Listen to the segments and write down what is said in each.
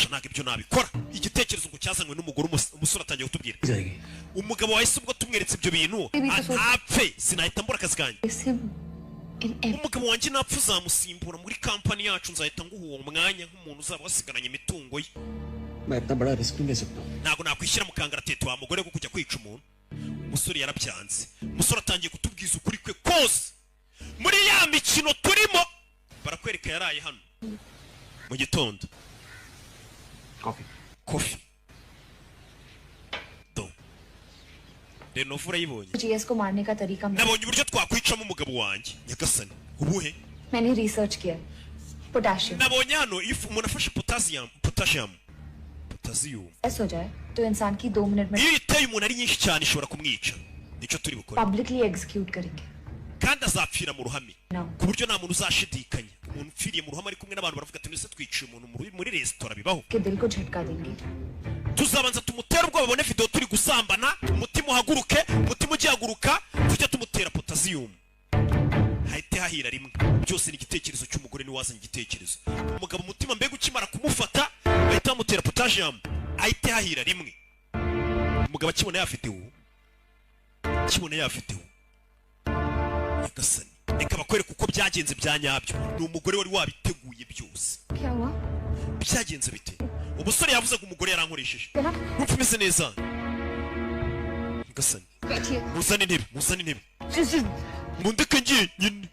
ntabwo ibyo nabikora igitekerezo ngo cyazanywe n'umugore umusore atangiye kutubwira umugabo wahise ubwo tumweretse ibyo bintu ntapfe sinahita mbura akazi kanjye umugabo wanjye napfa uzamusimbura muri kampani yacu nzahita nguha uwo mwanya nk'umuntu uzaba wasigaranye imitungo ye ntabwo nakwishyira mu kangaratete wa mugore ko kujya kwica umuntu umusore yarabyanze umusore atangiye kutubwiza ukuri kwe kose muri ya mikino turimo barakwereka yaraye hano mu gitondo kofi do Renovu urayibonye GS को मारने का तरीका nabonye uburyo twakwicamo umugabo wanjye nyagasani ubuhe मैंने रिसर्च किया potassium nabonye hano if umuntu afashe potassium ऐसा हो जाए तो इंसान की 2 मिनट में iyo iteye umuntu ari nyinshi cyane ishobora kumwica nicyo turi bukore publicly execute करेंगे kandi azapfira mu ruhame ku buryo nta muntu uzashidikanya umuntu upfiriye mu ruhame ari kumwe n'abantu baravuga ati nese twiciye umuntu muri resitora bibaho के दिल को झटका देंगे tuzabanza tumutere ubwoba babone video turi gusambana umutima uhaguruke umutima ugihaguruka tujya tumutera potassium hahite hahira rimwe byose ni igitekerezo cy'umugore ni wazanye igitekerezo umugabo umutima mbega ukimara kumufata bahita bamutera potassium hahite hahira rimwe umugabo akibona yafiteho nyagasani reka bakwereka uko byagenze bya nyabyo ni umugore wari wabiteguye byose byagenze bite umusore yavuze ngo umugore yarankoresheje ntupfe umeze neza nyagasani muzane intebe mundeke ngiye nyine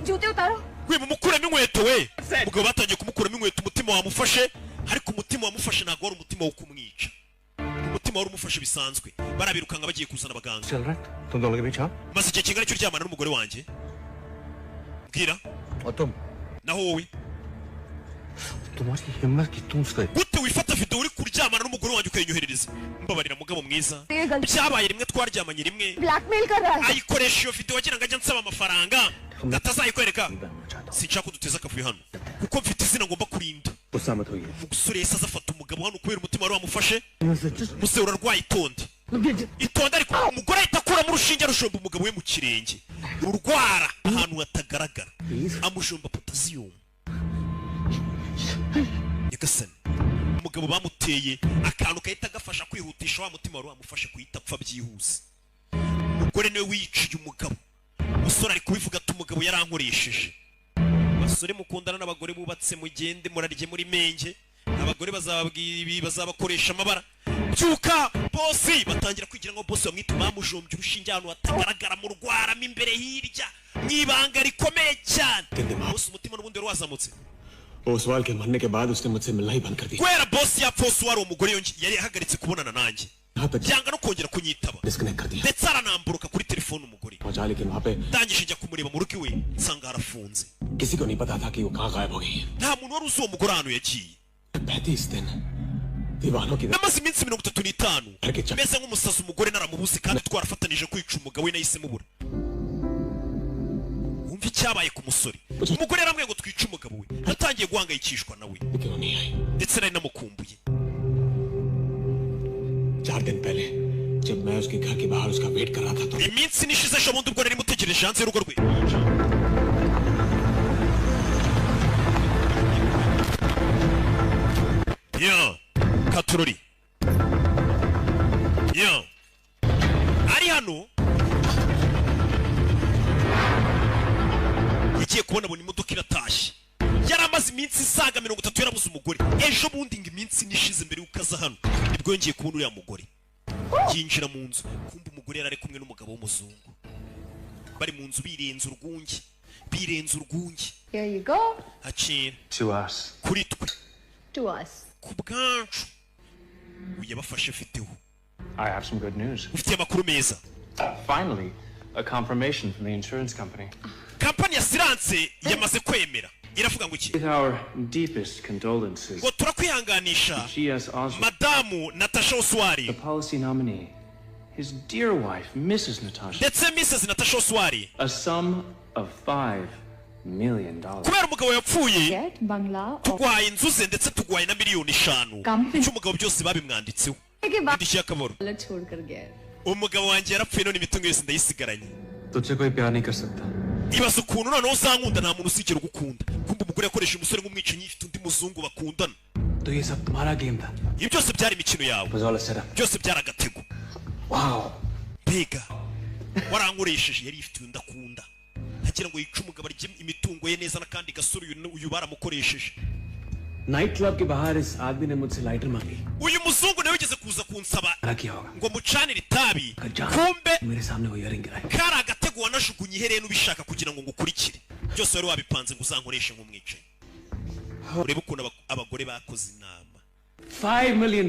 जूते उतारो we mumukuramo inkweto we umugabo batangiye kumukuramo inkweto umutima wamufashe ariko umutima wamufashe ntabwo wari umutima wo kumwica umutima wari umufashe bisanzwe barabirukanga bagiye kuzana abaganga maze igihe kingana cyo uryamana n'umugore wanjye bwira naho wowe gute wifata video uri kuryamana n'umugore wanjye ukayinyoherereza mbabarira mugabo mwiza byabaye rimwe twaryamanye rimwe ayikoresha iyo video wagira ngo ajya nsaba amafaranga atazayikwereka sinshaka ko duteza akavuyo hano kuko mfite izina ngomba kurinda umusore yese azafata umugabo hano kubera umutima wari wamufashe umusore urarwaye itonde ariko umugore ahita akuramo urushinge arushomba umugabo we mu kirenge urwara ahantu hatagaragara amushomba potassium nyagasani umugabo bamuteye akantu kahita gafasha kwihutisha wa mutima wari wamufashe kuhita apfa byihuse umugore niwe wiciye umugabo umusore ari kubivuga ati umugabo yarankoresheje basore mukundana n'abagore bubatse mugende murarye muri menge abagore bazababwira ibi bazabakoresha amabara byuka bosi batangira kwigira ngo bosi bamwita bamujombye urushinge ahantu hatagaragara mu rwaramo imbere hirya mwibanga rikomeye cyane bosi umutima n'ubundi wari wazamutse Oswal के मरने के बाद उसने मुझसे मिलना ही बंद कर दिया kwera boss ya Oswald umugore yari yahagaritse kubonana nanjye byanga no kongera kunyitaba ndetse aranamburuka kuri telefone umugore ndangije njya kumureba mu rugo iwe nsanga harafunze किसी को नहीं पता था कि वो कहां गायब हो गई nta muntu wari uzi uwo mugore ahantu yagiye 35 दिन दीवानों की namaze iminsi 35 meze nk'umusazi umugore naramubuze kandi twarafatanije kwica umugabo we nahise mubura umva icyabaye ku musore umugore yaramwe ngo twice umugabo we natangiye guhangayikishwa nawe ndetse nari namukumbuye 4 दिन पहले जब मैं उसके घर के बाहर उसका वेट कर रहा था तो iminsi nishize ejo bundi ubwo nari mutegereje hanze y'urugo rwe yo katurori yo ari hano yagiye kubona abona imodoka iratashye yari amaze iminsi isaga 30 yarabuze umugore ejo bundi ngo iminsi nishize mbere y'ukaza hano nibwo yongeye kubona uriya mugore yinjira mu nzu kumva umugore yari ari kumwe n'umugabo w'umuzungu bari mu nzu birenze urwungi here you go hacira to us kuri twe to us ku bwancu uyabafashe fiteho I have some good news ufite amakuru meza finally a confirmation from the insurance company kampani ya siranse yamaze kwemera iravuga ngo iki with our deepest condolences ngo turakwihanganisha GS Oswald madamu Natasha Oswald the policy nominee his dear wife Mrs. Natasha ndetse Mrs. Natasha Oswald a sum of $5 million kubera umugabo yapfuye get bangla tugwaye inzu ze ndetse tugwaye na miliyoni 5 cy'umugabo byose babimwanditseho ndishya kaboro छोड़कर गया umugabo wanjye yarapfuye none imitungo yose ndayisigaranye तुझसे कोई प्यार नहीं कर सकता ibaza ukuntu noneho uzankunda nta muntu usigera ugukunda kumva umugore yakoresha umusore nk'umwicanyi ifite undi muzungu bakundana तो ये सब तुम्हारा गेम था. Ibi byose byari imikino yawe. It was all a setup. Byose byari agatego. Wow. Mbega warankoresheje yari ifite ndakunda. Ntagira ngo yice umugabo arye imitungo ye neza nakandi gasuru uyu baramukoresheje. Night club के बाहर इस आदमी ने मुझसे लाइटर मांगी. Uyu muzungu nawe ugeze kuza kunsaba क्या किया होगा? ngo mucanire itabi. Kumbe मेरे सामने वो इयरिंग गिराई. kari agatego wanajugunye iherene ubishaka kugira ngo ngukurikire. Byose wari wabipanze ngo uzankoreshe nk'umwicaye. Urebe ukuntu abagore bakoze inama. $5 million.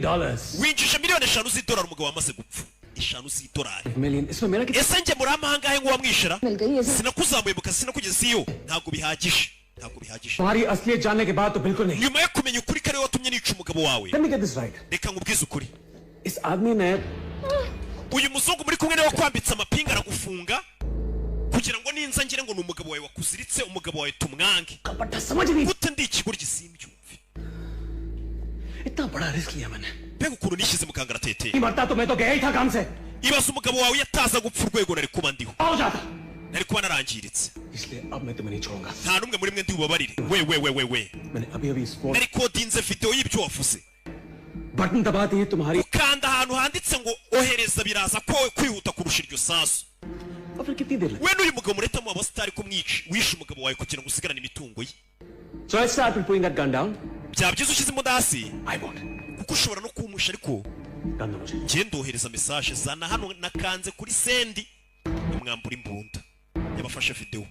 Winjije miliyoni 5 z'idolari umugabo wamaze gupfa. 5 z'idolari. million. इसमें मेरा कितना? Ese nge muri amangahe ngo wamwishira? Sinakuzamuye mu kazi sinakugeze iyo. Ntabwo bihagije. Ntabwo bihagije. तुम्हारी असलियत जानने के बाद तो बिल्कुल नहीं. Nyuma yo kumenya ukuri kare watumye nica umugabo wawe. Let me get this right. Reka nkubwize ukuri. इस आदमी ने Uyu muzungu muri kumwe nawe kwambitsa amapinga aragufunga kugira ngo ninza ngire ngo ni umugabo wawe wakuziritse umugabo wawe tumwange. कपटा समझ नहीं. Gute ndi ikigoryi simbyumve. इतना बड़ा रिस्क लिया मैंने. Mbega ukuntu nishyize mu kangaratete. मरता तो मैं तो गया ही था काम से. Ibaza umugabo wawe yataza gupfa urwego nari kuba ndiho. हो जाता. Nari kuba narangiritse. इसलिए अब मैं तुम्हें नहीं छोड़ूंगा. Nta numwe muri mwe ndi bubabarire. We. मैंने अभी इस phone Nari kodinze video y'ibyo wavuze. Button दबा दिए तुम्हारी. Ukanda ahantu handitse ngo ohereza biraza ko kwihuta kurusha iryo sasu. और फिर कितनी देर लगी? We n'uyu mugabo mureta mu abasitari ko mwici wishe umugabo wawe kugira ngo usigarane imitungo ye. So let's start with putting that gun down. Byabyiza ushyize mudasi. I won't. Kuko ushobora no kumusha ariko gun दो मुझे. ngiye ndohereza message zana hano nakanze kuri sendi imwambura imbunda yabafashe video.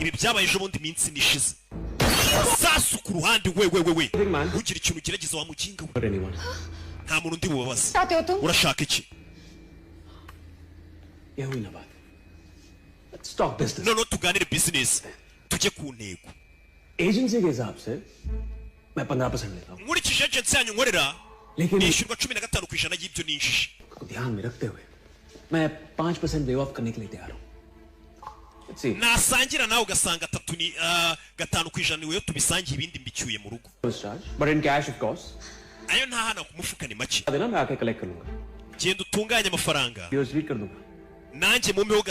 Ibi byabaye ejo bundi minsi nishize. Sasu ku ruhande we. Ugira ikintu kirageza wa mukinga we. For anyone. Nta muntu ndi bubabaze. चाहते हो तुम? Urashaka iki? ये हुई ना बात. Let's talk business. No tuganire business. Tujye ku ntego. Agency के हिसाब से मैं 15% लेता हूँ. Nkurikije agency yanyu nkorera लेकिन nishyurwa 15% y'ibyo ninjije. को ध्यान में रखते हुए मैं 5% वेव ऑफ करने के लिए तैयार हूँ. Let's see. Nasangira nawe ugasanga 5% niwe tubisangiye ibindi mbicyuye mu rugo. Charge, but in cash of course. Ayo nta hana ku mufuka ni make. देना मैं आके collect कर लूँगा. Genda utunganye amafaranga. Yours read कर दूँगा. Nanjye mumeho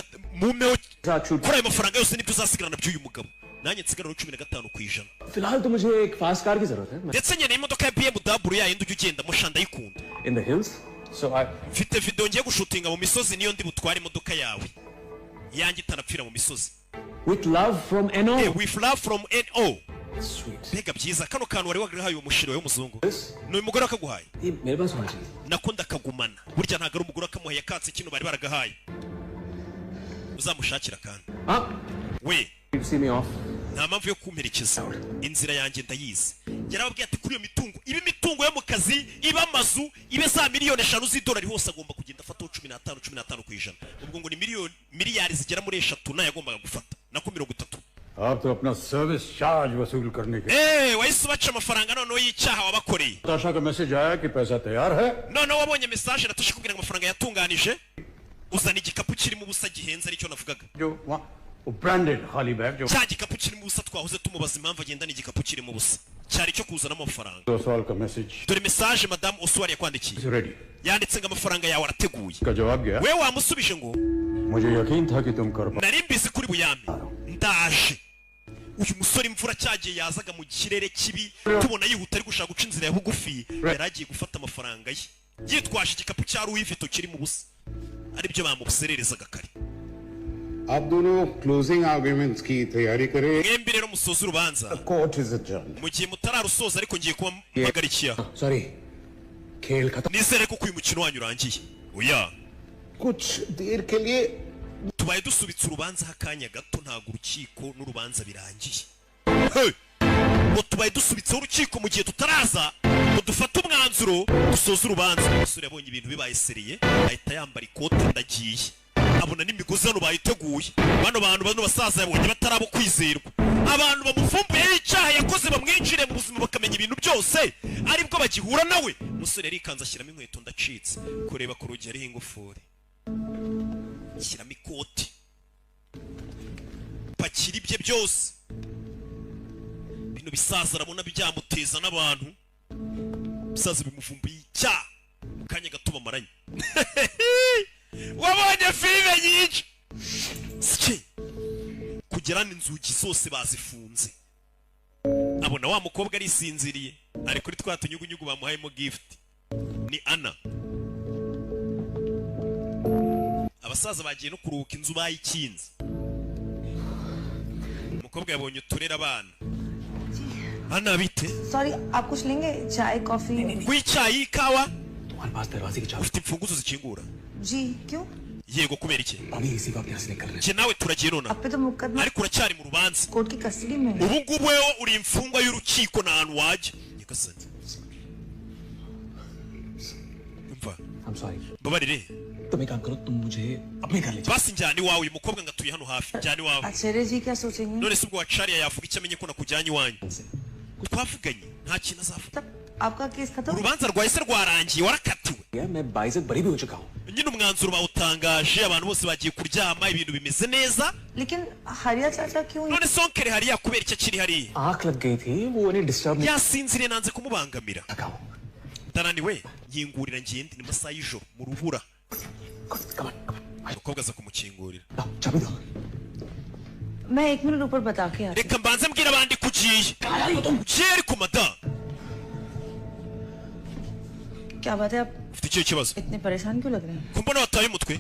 साथ छूट. kuri ayo mafaranga yose nibyo uzasigarana by'uyu mugabo. Nanjye nsigara 15%. फिलहाल तो मुझे एक फास्ट कार की जरूरत है. Ndetse nyene imodoka ya BMW yayindi ujya ugenda mushanda yikunda. In the hills. So I. Mfite video ngiye gushutinga mu misozi niyo ndi butware imodoka yawe. Yanjye itanapfira mu misozi. With love from NO. With love from NO. Sweet. Mbega byiza kano kantu wari wagahaye umushiro w'umuzungu. This. Ni umugore akaguhaye. ये मेरे पास होना चाहिए. Nakunda kagumana. Burya ntago ari umugore akamuhaye akatse kino bari baragahaye. Uzamushakira kandi. हाँ. We. You see me off. Nta mpamvu yo kumperekeza. Inzira yanjye ndayizi. Yarababwiye ati kuri iyo mitungo ibi mitungo yo mu kazi iba amazu ibe za miliyoni 5 z'idolari hose agomba kugenda afata 15% ubwo ngo ni miliyari zigera muri 3 na yagombaga gufata nako 30. आप तो अपना service charge वसूल करने के wahise baca amafaranga noneho y'icyaha wabakoreye. ताशा का मैसेज आया कि पैसा तैयार है. Noneho wabonye message natashe kubwira ngo amafaranga yatunganije uzana igikapu kirimo ubusa gihenze aricyo navugaga. जो वहाँ वो ब्रांडेड खाली बैग जो cya gikapu kirimo ubusa twahoze tumubaza impamvu agendana igikapu kirimo ubusa cyari cyo kuzana amafaranga. 2 साल का message Dore message madame Oswald yakwandikiye. Ready Yanditse ngo amafaranga yawe arateguye. का जवाब गया. We wamusubije ngo मुझे यकीन था कि तुम कर nari mbizi kuri buyame ndaje. Uyu musore imvura cyagiye yazaga mu kirere kibi tubona yihuta ari gushaka guca inzira ya bugufi yaragiye gufata amafaranga ye yitwaje igikapu cya Louis Vuitton kiri mu busa aribyo bamubusererezaga kare. आप दोनों closing arguments की तैयारी करें. Mwembi rero musoza urubanza court is adjourned. mu gihe mutararusoza ariko ngiye kuba mpagarikiye. Sorry. खेल खत्म. Nizere ko uyu mukino wanyu urangiye. Oya. कुछ देर के लिए Tubaye dusubitse urubanza hakanya gato ntago urukiko n'urubanza birangiye. Ngo tubaye dusubitseho urukiko mu gihe tutaraza ngo dufate umwanzuro dusoza urubanza. Umusore yabonye ibintu bibaye seriye ahita yambara ikote ndagiye. Abona n'imigozi hano bayiteguye. Bano basaza yabonye batarabo kwizerwa. Abantu bamufumbuye icyaha yakoze bamwinjire mu buzima bakamenya ibintu byose aribwo bagihura nawe. Umusore yarikanze ashyiramo inkweto ndacitse kureba ku rugi ariho ingufuri. Shyiramo ikoti pakira ibye byose bino bisaza arabona byamuteza n'abantu bisaza bimuvumbuye icyaha mu kanya gato bamaranye. Wabonye filime nyinshi kugera n'inzugi zose bazifunze abona wa mukobwa arisinziriye ari kuri twa tunyugunyugu bamuhayemo gift. Ni Ana. Abasaza bagiye no kuruhuka inzu bayikinze. Umukobwa yabonye uturera abana. Ana bite? Sorry आप कुछ लेंगे चाय coffee Wicaye ikawa? तुम्हारे पास दरवाजे की चाबी? Ufite imfunguzo zikingura? जी क्यों Yego kubera iki? अभी इसी वक्त यहाँ से निकल रहे Je nawe turagiye nona. अब पे तो मुकदमा Ariko uracyari mu rubanza. Court की कस्टडी में है Ubu ngubu wewe uri imfungwa y'urukiko na hantu waje. Nyagasani. Umva. I'm sorry. Babarire. तुम एक काम करो, तुम मुझे अपने घर ले जाओ. Basi njyana iwawe uyu mukobwa ngatuye hano hafi. Njyana iwawe. आचार्य जी क्या सोचेंगे None se ubwo wacariya yavuga icyo amenye ko nakujyanye iwanyu. Twavuganye nta kintu azavuga. तब आपका केस खत्म Urubanza rwahise rwarangiye warakatiwe. यार मैं 22 से बड़ी भी हो चुका हूँ. Nyine umwanzuro bawutangaje abantu bose bagiye kuryama ibintu bimeze neza. लेकिन हरिया चाचा क्यों None sonkere hariya kubera icyo kiri hariya. आँख लग गई थी, वो नहीं डिस्टर्ब नहीं Yasinziriye nanze kumubangamira. लगा हूँ. Ndananiwe nkingurira ngende ni masaha y'ijoro mu rubura. Come on. Umukobwa aza kumukingurira. चाबी दो. मैं 1 मिनट ऊपर बता के आती Reka mbanze mbwira abandi kugiye. Ugiye ariko madamu. हूँ। क्या बात है आप Ufite icyo kibazo? इतने परेशान क्यों लग रहे हैं Kumbona wataye umutwe?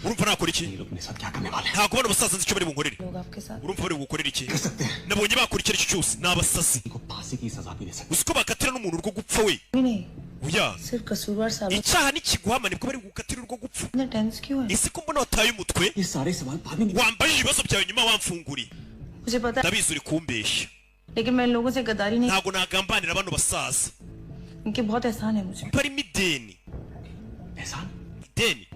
Urumva nakora iki? ये लोग मेरे साथ क्या करने वाले हैं? Ntabwo ubona abasaza nzi icyo bari bunkorere. लोग आपके साथ Urumva bari bugukorera iki? कर सकते हैं. Nabonye bakora icyo ari cyo cyose ni abasazi. इनको फांसी की सजा भी दे सकते Uzi ko bakatira n'umuntu urwo gupfa we? भी नहीं Oya. सिर्फ कसूरवार साबित Icyaha nikiguhama nibwo bari gukatira urwo gupfa. इतने टेंस क्यों है Ese ko mbona wataye umutwe? हैं. ये सारे सवाल बाद में नहीं. Wambajije ibibazo byawe nyuma wamfunguriye. मुझे पता है Ndabizi uri kumbeshya. लेकिन मैं इन लोगों से गद्दारी नहीं Ntabwo nagambanira bano basaza. इनके बहुत एहसान है मुझे Barimo ideni. एहसान. Ideni.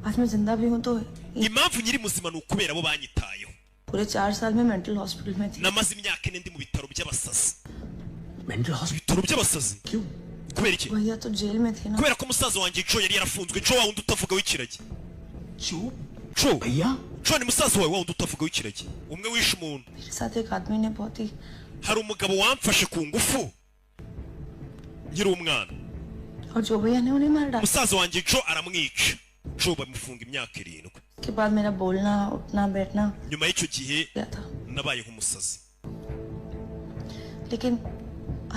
आज मैं जिंदा भी हूँ तो ये Impamvu nyiri muzima ni ukubera abo banyitayeho. पूरे 4 साल में मेंटल हॉस्पिटल में थी Namaze imyaka ine ndi mu bitaro by'abasazi. Mental hospital. Ibitaro by'abasazi? क्यों? Kubera iki? भैया तो जेल में थे ना Kubera ko musaza wanjye Joe yari yarafunzwe. Joe wa wundi utavuga w'ikiragi. क्यों? Joe. भैया. Joe ni musaza wawe wa wundi utavuga w'ikiragi. Umwe wishe umuntu. मेरे साथ एक आदमी ने बहुत ही Hari umugabo wamfashe ku ngufu. Nkiri umwana. और जो भैया ने उन्हें मार डाला Musaza wanjye Joe aramwica. Joe bamufunga imyaka 7. के बाद मेरा बोलना उठना बैठना Nyuma y'icyo gihe गया था nabaye nk'umusazi. लेकिन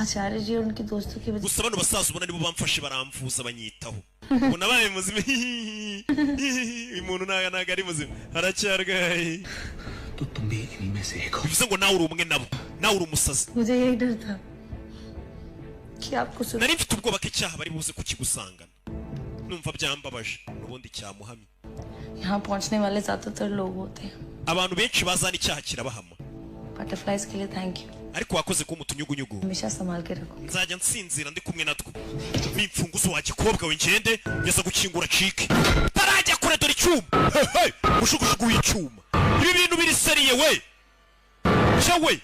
आचार्य जी और उनके दोस्तों की वजह Gusa bano basaza ubona nibo bamfashe baramvuza banyitaho. Ubu nabaye muzima. Uyu muntu ntago ari muzima. Aracyarwaye. तो तुम भी इन्हीं में से एक हो. Bivuze ngo nawe uri umwe nabo. Nawe uri umusazi. मुझे यही डर था कि आपको सुन Nari mfite ubwoba ko icyaha bari buze kukigusangana. Numva byambabaje. Nubundi cyamuhamye. यहाँ पहुँचने वाले ज्यादातर लोग होते हैं Abantu benshi bazana icyaha kirabahama. Butterflies के लिए thank you Ariko wakoze ko umutunyugunyugu. हमेशा संभाल के रखो Nzajya nsinzira ndi kumwe natwo. Bimfunguzo wa gikobwa we ngende ngeza gukingura cike. Tarajya kure dore icyuma. Hey, mushugujugu w'icyuma. Ibi bintu biri seriye we. Jawe.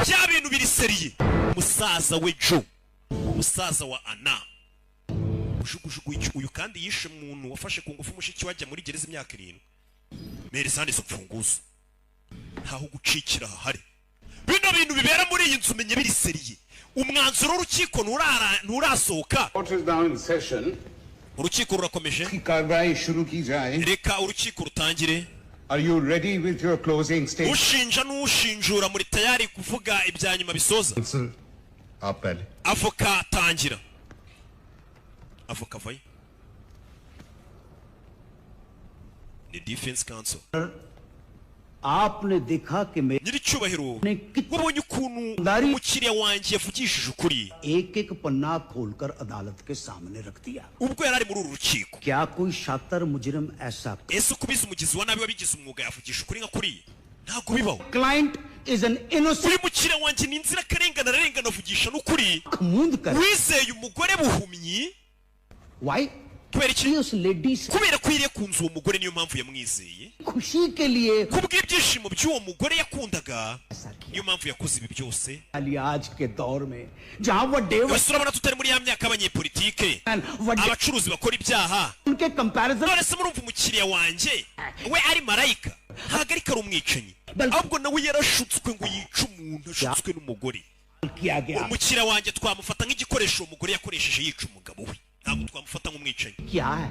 Bya bintu biri seriye. Musaza we Joe. Musaza wa Ana. Mushugujugu w'icyuma uyu kandi yishe umuntu wafashe ku ngufu mushiki wajya muri gereza imyaka 7. Mere sande zo mfunguzo. Ntaho gucikira hahari. Bino bintu bibera muri iyi nzu menye biri seriye. Umwanzuro w'urukiko nturasohoka. Court is now in session. Urukiko rurakomeje. की कार्रवाई शुरू की जाए. Reka urukiko rutangire. Are you ready with your closing statement? Ushinja n'ushinjura muri tayari kuvuga ibya nyuma bisoza. Counsel, आप पहले. Avoka tangira. Avoka vayi. Ni defense counsel. आपने देखा कि मैं Nyiricyubahiro. ने कितने Wabonye ukuntu Ndari- umukiriya wanjye yavugishije ukuri. एक एक पन्ना खोलकर अदालत के सामने रख दिया Ubwo yari ari muri uru rukiko. क्या कोई शातिर मुजरिम ऐसा Ese ukubiza umugizi wa nabi wabigize umwuga yavugisha ukuri nka kuriya? Ntabwo bibaho. Client is an Uri innocent mukiriya wanjye ni inzirakarengane ararengana avugisha n'ukuri. मूंद कर Wizeye umugore buhumyi. Why Kubera iki? उस lady से Kubera ko iriye kunza uwo mugore niyo mpamvu yamwizeye. खुशी के लिए Kubw'ibyishimo by'uwo mugore yakundaga. Niyo mpamvu yakoze ibi byose. वाली आज के दौर में जहां वड्डे Ese urabona tutari muri ya myaka y'abanyepolitike. वड्डे Abacuruzi bakora ibyaha. उनके comparison None se murumva umukiriya wanjye we ari marayika. Ntabwo ariko ari umwicanyi. Ahubwo nawe yarashutswe ngo yice umuntu ashutswe n'umugore. किया गया Umukiriya wanjye twamufata nk'igikoresho uwo mugore yakoresheje yica umugabo we. Ntabwo twamufata nk'umwicanyi. क्या है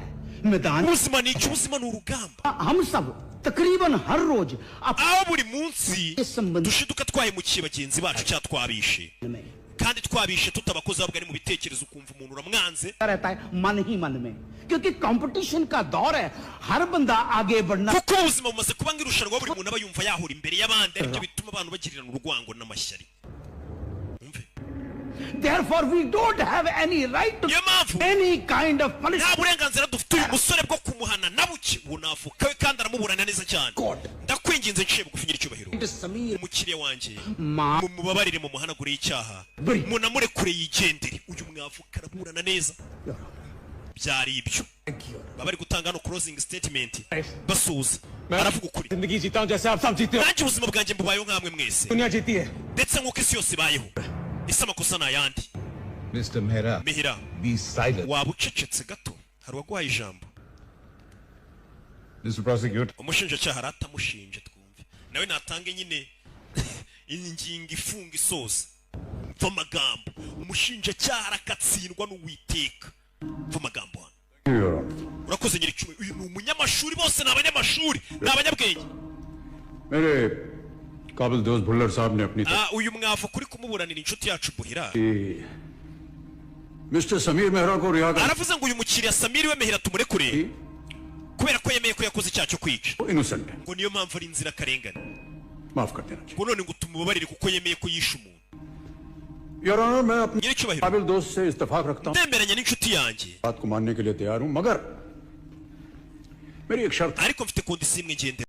मैदान Ubuzima ni iki? Ubuzima ni urugamba. हम सब तकरीबन हर रोज aho buri munsi इस संबंध dushiduka twahemukiye bagenzi bacu cyangwa twabishe में kandi twabishe tutabakoze ahubwo ari mu bitekerezo ukumva umuntu uramwanze रहता है मन ही मन में क्योंकि कंपटीशन का दौर है हर बंदा आगे बढ़ना kuko ubuzima bumaze kuba nk'irushanwa buri muntu aba yumva yahura imbere y'abandi aribyo bituma abantu bagirirana urwango n'amashyari umve therefore we don't have any right to niyo mpamvu any kind of nta punishment burenganzira dufite uyu musore bwo kumuhana na buke uwo navuka we kandi aramuburana neza cyane ndakwinginze nciye bugufi nyir'icyubahiro Sameer umukiriya wanjye माँ mumubabarire mu muhanagureho icyaha Buri. munamurekure yigendere uyu mwavuka araburana neza byari ibyo baba bari gutanga hano closing statement basuhuza aravuga ukuri जिंदगी जीता हूं जैसे आप सब जीते हो nanjye ubuzima bwanjye mbubayeho nk'amwe mwese दुनिया जीती है ndetse nk'uko isi yose ibayeho ese amakosa ni ayandi Mr. Mehra, mihira be silent. waba ucecetse gato hari uwaguhaye ijambo Mr. Prosecutor, umushinjacyaha aratamushinje twumve nawe natange nyine ingingo ifunga isoza mva amagambo umushinjacyaha arakatsindwa n'uwiteka mva amagambo hano Your Honor. urakoze nyir'icyuma uyu ni umunyamashuri bose ni abanyamashuri ni abanyabwenge मेरे काबिल दोस्त भुल्लर साहब ने अपनी uyu mwavu kuri kumuburanira inshuti yacu buhira mister Sameer Mehra को रिहा कर aravuze ngo uyu mukiriya samiri we mehera tumurekure kubera ko yemeye ko yakoze icyaha cyo kwica innocent है ngo niyo mpamvu ari inzirakarengane माफ कर देना चाहिए ngo none ngo tumubabarire kuko yemeye ko yishe umuntu your honour मैं अपने nyir'icyubahiro काबिल दोस्त से इत्तेफाक रखता हूँ ndemeranya n'inshuti yanjye बात को मानने के लिए तैयार हूँ मगर मेरी एक शर्त ariko mfite kondisiyo imwe ngendera